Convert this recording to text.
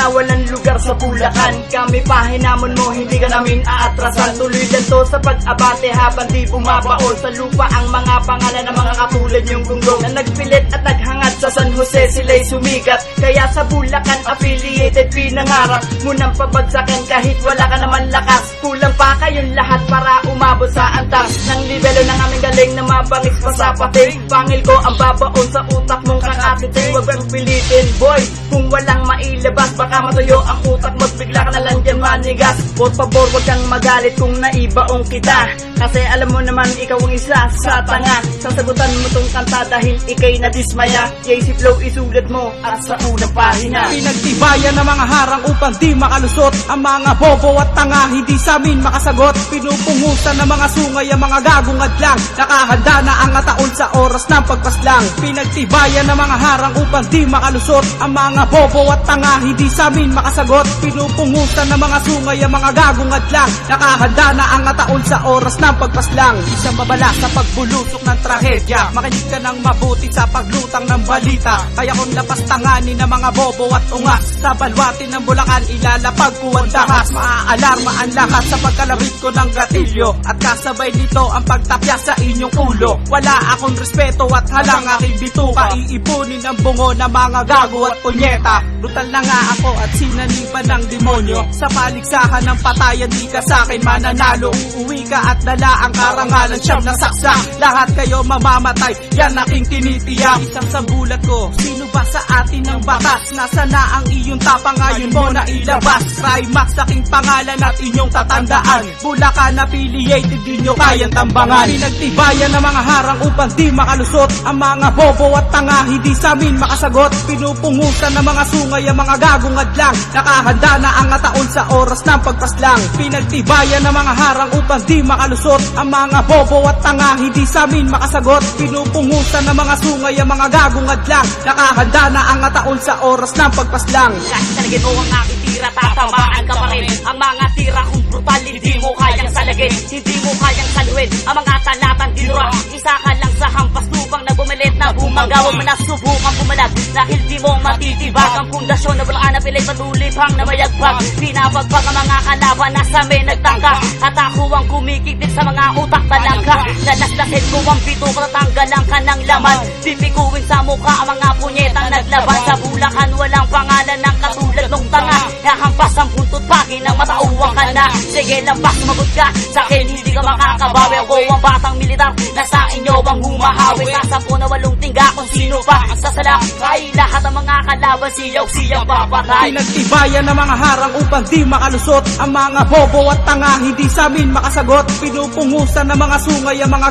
na walang lugar sa Bulacan. Kami pa hinamon mo, hindi ka namin aatrasan. Tuloy lang to sa pag-abate habang di bumabaon sa lupa ang mga pangalan ng mga katulad yung gunggong na nagpilit at naghangad sa San Jose, sila'y sumikat. Kaya sa Bulacan affiliated, pinangarap mo nang pabagsakin kahit wala ka naman lakas. Kulang pa kayong lahat para umabot sa antas ng nivelo ng aming galing na mabangis pa sa pating. Pangil ko ang babaon sa utak mong kakatiting. Huwag kang pilitin boy, kung walang mailabas baka matuyo ang utak mo, bigla ka na lang dyan manigas. Por favor, huwag kang magalit kung naibaong kita, kasi alam mo naman ikaw ang isa sa tanga. Sasagutan mo tong kanta dahil ikay nadismaya. JC Flow isulat mo at sa unang pahina. Pinagtibayan ng mga harang upang di makalusot ang mga bobo at tanga, hindi sa amin makasagot. Pinupungusan ng mga sungay ang mga gagong adlang, nakahanda na ang ataol sa oras ng pagpaslang. Pinagtibayan ng mga harang upang di makalusot ang mga bobo at tanga, hindi sa amin makasagot. Pinupungusan ng mga sungay ang mga gagong adlang, nakahanda na ang ataol sa oras ng pagpaslang. Isang babala sa pagbulusok ng trahedya, makinig ka ng mabuti sa paglutang ng balita. Kaya kung lapastanganin ng mga bobo at ungas, sa balwatin ng Bulacan ilalapag ko ang dahas. Maaalarma ang lahat sa pagkalawit ko ng gatilyo, at kasabay nito ang pagtapya sa inyong ulo. Wala akong respeto at halang aking bituka, iipunin ang bungo ng mga gago at punyeta. Brutal na nga ako at sinaniban ng demonyo, sa paligsahan ng patayan di ka sa'kin mananalo. Uuwi ka at dala ang karangalan siyam na saksak, lahat kayo mamamatay, yan aking tinitiyak. Isang sa bulat ko, sino ba sa atin ang batas? Nasa na ang iyong tapang, ngayon mo na ilabas. Trimax aking pangalan at inyong tatandaan, Bulacan affiliated, di nyo kayang tambangan. Pinagtibayan ng mga harang upang di makalusot ang mga bobo at tanga, hindi sa amin makasagot. Pinupungusan ng mga sungay ang mga gagong adlang, nakahanda na ang ataol sa oras ng pagpaslang. Pinagtibayan ng mga harang upang di makalusot ang mga bobo at tanga, hindi sa amin makasagot. Pinupungusan ng mga sungay ang mga gagong adlang, nakahanda na ang ataol sa oras ng pagpaslang. Kahit talagin mo ang aking tira, tatamaan ka pa rin. Ang mga tira kong brutal, hindi mo kayang salagin, hindi mo kayang saluhin ang mga talatang dinura. Isa ka lang sa hampas lupang na bumilit na bumaga. Huwag mo na subukang bumalag dahil di mo matitibag ang pundasyon na Bulacan na pilit patuloy pang na mayagpag. Pinapagpag ang mga kalaban na sa amin nagtangka, at ako ang kumikipit sa mga utak talaga. Lalaslasin ko ang bito, tatanggalan ka ng laman, pipikuin sa mukha ang mga punyetang naglaban. Sa Bulacan walang pangalan ng katulad nung tanga, hahampas ang buntot pagi ng matauwang ka na. Sige lampas, sumagot ka sa akin, hindi ka makakabawi. Ako ang batang militar na sa inyo ang humahawi. Nasa po na walong tingga kung sino pa ang sasalakay. Lahat ang mga kalaban siyaw papatay. Pinagtibayan ng mga harang upang di makalusot ang mga bobo at tanga, hindi sa amin makasagot. Pinupungusan ng mga sungay ang mga